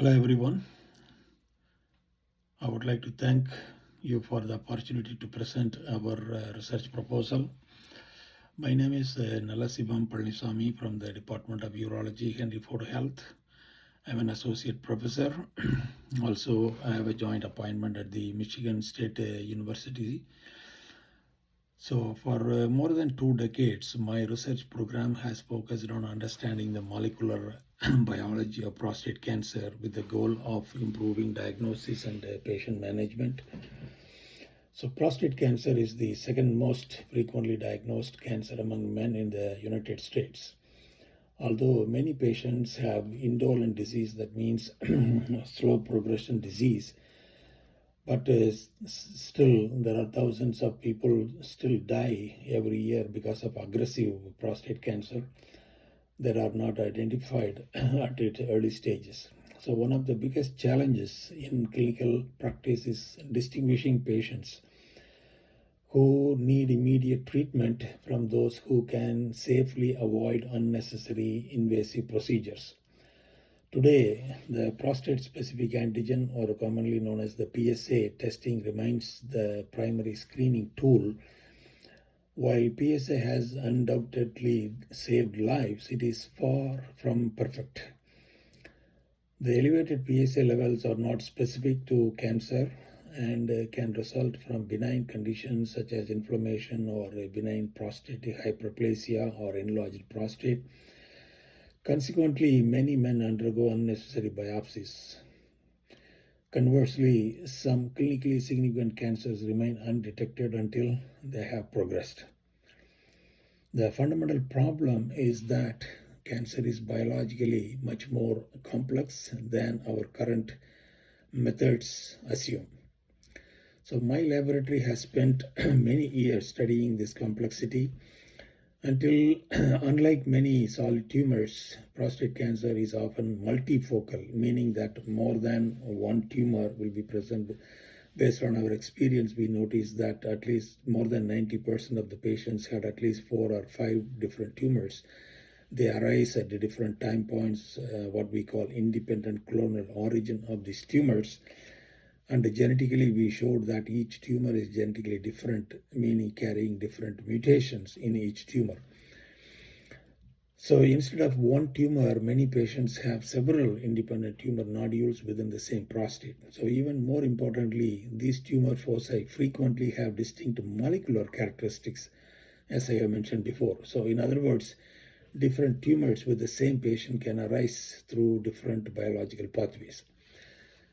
Hello everyone. I would like to thank you for the opportunity to present our research proposal. My name is Ucancervive N Palanisamy from the Department of Urology and Reproductive Health. I'm an associate professor. Also, I have a joint appointment at the Michigan State University. So for more than 2 decades, my research program has focused on understanding the molecular biology of prostate cancer with the goal of improving diagnosis and patient management. So prostate cancer is the second most frequently diagnosed cancer among men in the United States. Although many patients have indolent disease, that means slow progression disease, but still there are thousands of people still die every year because of aggressive prostate cancer that are not identified at its early stages. So one of the biggest challenges in clinical practice is distinguishing patients who need immediate treatment from those who can safely avoid unnecessary invasive procedures. Today, the prostate-specific antigen, or commonly known as the PSA testing, remains the primary screening tool. While PSA has undoubtedly saved lives, it is far from perfect. The elevated PSA levels are not specific to cancer and can result from benign conditions such as inflammation or a benign prostatic hyperplasia or enlarged prostate. Consequently, many men undergo unnecessary biopsies. Conversely, some clinically significant cancers remain undetected until they have progressed. The fundamental problem is that cancer is biologically much more complex than our current methods assume. So my laboratory has spent many years studying this complexity until, unlike many solid tumors, prostate cancer is often multifocal, meaning that more than one tumor will be present. Based on our experience, we noticed that at least more than 90% of the patients had at least 4 or 5 different tumors. They arise at the different time points, what we call independent clonal origin of these tumors. And genetically, we showed that each tumor is genetically different, meaning carrying different mutations in each tumor. So instead of one tumor, many patients have several independent tumor nodules within the same prostate. So even more importantly, these tumor foci frequently have distinct molecular characteristics, as I have mentioned before. So in other words, different tumors with the same patient can arise through different biological pathways.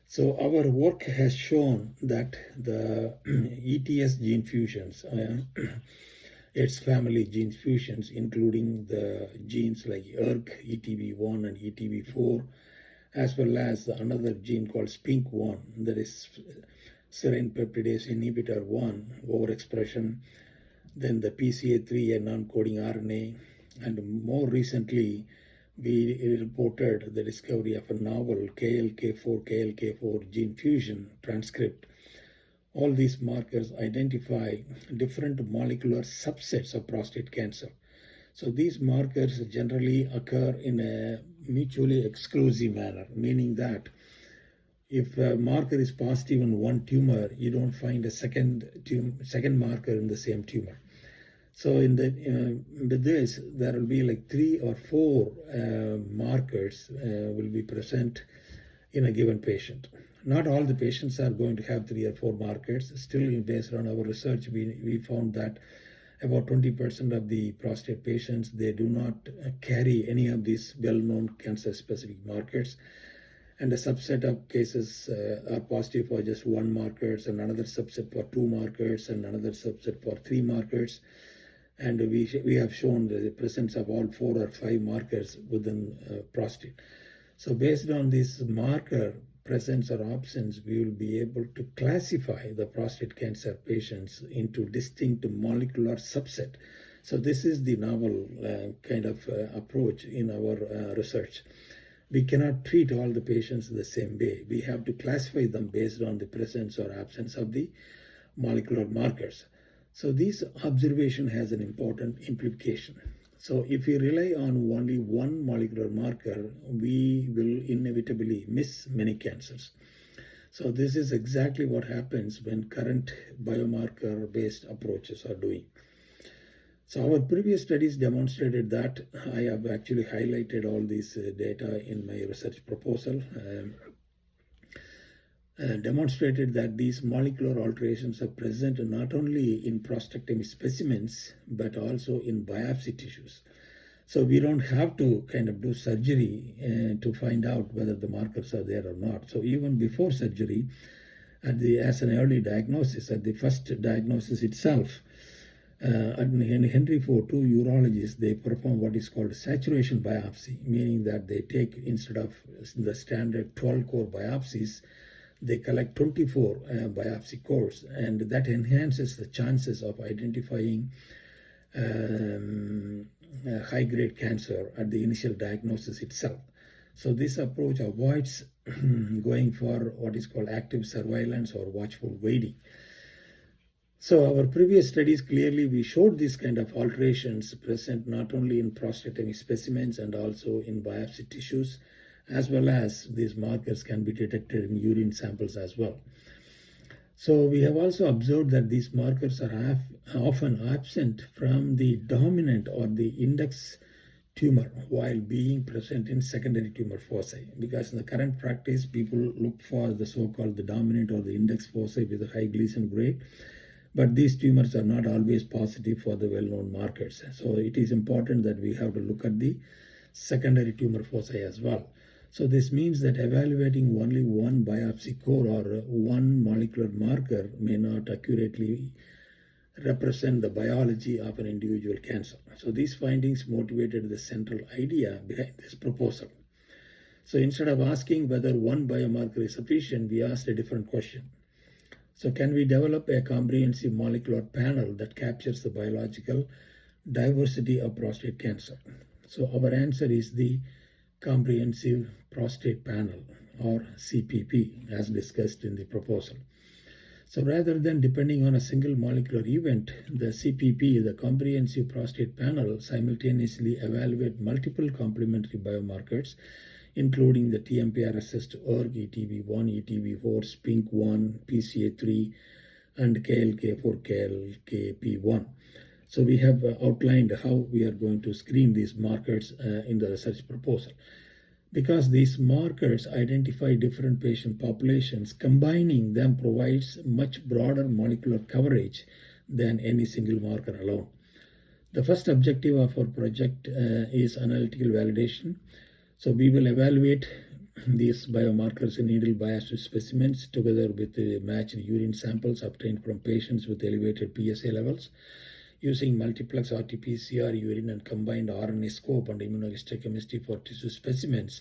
So our work has shown that the ETS gene fusions, its family gene fusions, including the genes like ERK, ETB1 and ETB4, as well as another gene called SPINK1, that is serine peptidase inhibitor 1 overexpression, then the PCA3, a non-coding RNA, and more recently, we reported the discovery of a novel KLK4 gene fusion transcript. All these markers identify different molecular subsets of prostate cancer. So these markers generally occur in a mutually exclusive manner, meaning that if a marker is positive in one tumor, you don't find a second marker in the same tumor. So with this, there will be like 3 or 4 markers will be present in a given patient. Not all the patients are going to have 3 or 4 markers. Still, based on our research, we found that about 20% of the prostate patients, they do not carry any of these well-known cancer-specific markers. And a subset of cases are positive for just 1 markers, and another subset for 2 markers, and another subset for 3 markers. And we have shown the presence of all 4 or 5 markers within prostate. So based on this marker presence or absence, we will be able to classify the prostate cancer patients into distinct molecular subset. So this is the novel kind of approach in our research. We cannot treat all the patients the same way. We have to classify them based on the presence or absence of the molecular markers. So this observation has an important implication. So if we rely on only one molecular marker, we will inevitably miss many cancers. So this is exactly what happens when current biomarker-based approaches are doing. So our previous studies demonstrated that. I have actually highlighted all these data in my research proposal. Demonstrated that these molecular alterations are present not only in prostatectomy specimens, but also in biopsy tissues. So we don't have to kind of do surgery to find out whether the markers are there or not. So even before surgery, as an early diagnosis, at the first diagnosis itself, in Henry Ford, two urologists, they perform what is called saturation biopsy, meaning that they take, instead of the standard 12-core biopsies, they collect 24 biopsy cores, and that enhances the chances of identifying high-grade cancer at the initial diagnosis itself. So this approach avoids going for what is called active surveillance or watchful waiting. So our previous studies clearly we showed these kind of alterations present not only in prostatectomy specimens and also in biopsy tissues, as well as these markers can be detected in urine samples as well. So we have also observed that these markers are often absent from the dominant or the index tumor while being present in secondary tumor foci, because in the current practice people look for the so-called the dominant or the index foci with a high Gleason grade, but these tumors are not always positive for the well-known markers. So it is important that we have to look at the secondary tumor foci as well. So this means that evaluating only one biopsy core or one molecular marker may not accurately represent the biology of an individual cancer. So these findings motivated the central idea behind this proposal. So instead of asking whether one biomarker is sufficient, we asked a different question. So can we develop a comprehensive molecular panel that captures the biological diversity of prostate cancer? So our answer is the Comprehensive Prostate Panel, or CPP, as discussed in the proposal. So rather than depending on a single molecular event, the CPP, the Comprehensive Prostate Panel, simultaneously evaluate multiple complementary biomarkers, including the TMPRSS ERG, ETV1, ETV4, SPINK1, PCA3, and KLK4, KLKP1. So we have outlined how we are going to screen these markers in the research proposal. Because these markers identify different patient populations, combining them provides much broader molecular coverage than any single marker alone. The first objective of our project is analytical validation. So we will evaluate these biomarkers in needle biopsy specimens together with the matched urine samples obtained from patients with elevated PSA levels. Using multiplex RT-PCR, urine and combined RNA-scope and immunohistochemistry for tissue specimens,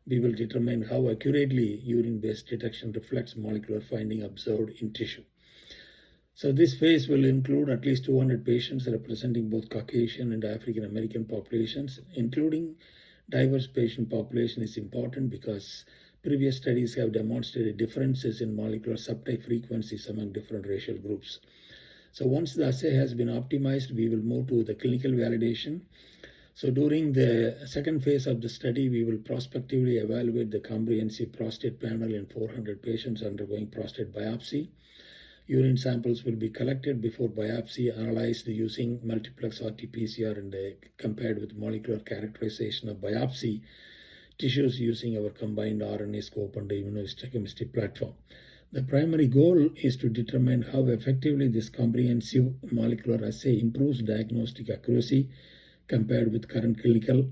we will determine how accurately urine-based detection reflects molecular finding observed in tissue. So this phase will include at least 200 patients representing both Caucasian and African American populations. Including diverse patient population is important because previous studies have demonstrated differences in molecular subtype frequencies among different racial groups. So once the assay has been optimized, we will move to the clinical validation. So during the second phase of the study, we will prospectively evaluate the comprehensive prostate panel in 400 patients undergoing prostate biopsy. Urine samples will be collected before biopsy, analyzed using multiplex RT-PCR and compared with molecular characterization of biopsy tissues using our combined RNA scope and immunohistochemistry platform. The primary goal is to determine how effectively this comprehensive molecular assay improves diagnostic accuracy compared with current clinical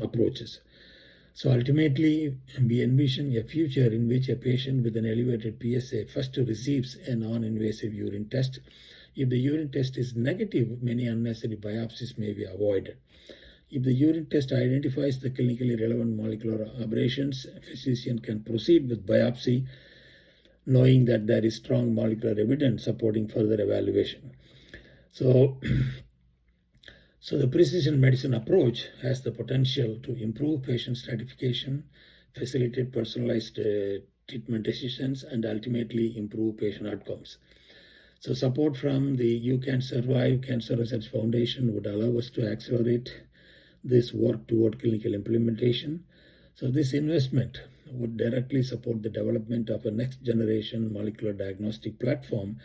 approaches. So ultimately, we envision a future in which a patient with an elevated PSA first receives a non-invasive urine test. If the urine test is negative, many unnecessary biopsies may be avoided. If the urine test identifies the clinically relevant molecular aberrations, a physician can proceed with biopsy, knowing that there is strong molecular evidence supporting further evaluation. So the precision medicine approach has the potential to improve patient stratification, facilitate personalized treatment decisions, and ultimately improve patient outcomes. So support from the Ucancervive Cancer Research Foundation would allow us to accelerate this work toward clinical implementation. So this investment would directly support the development of a next generation molecular diagnostic platform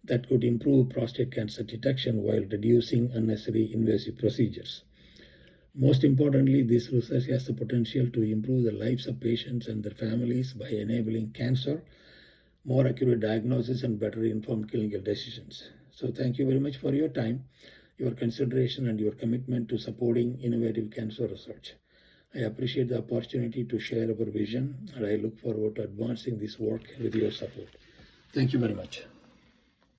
that could improve prostate cancer detection while reducing unnecessary invasive procedures. Most importantly, this research has the potential to improve the lives of patients and their families by enabling cancer, more accurate diagnosis, and better informed clinical decisions. So thank you very much for your time, your consideration, and your commitment to supporting innovative cancer research. I appreciate the opportunity to share our vision, and I look forward to advancing this work with your support. Thank you very much.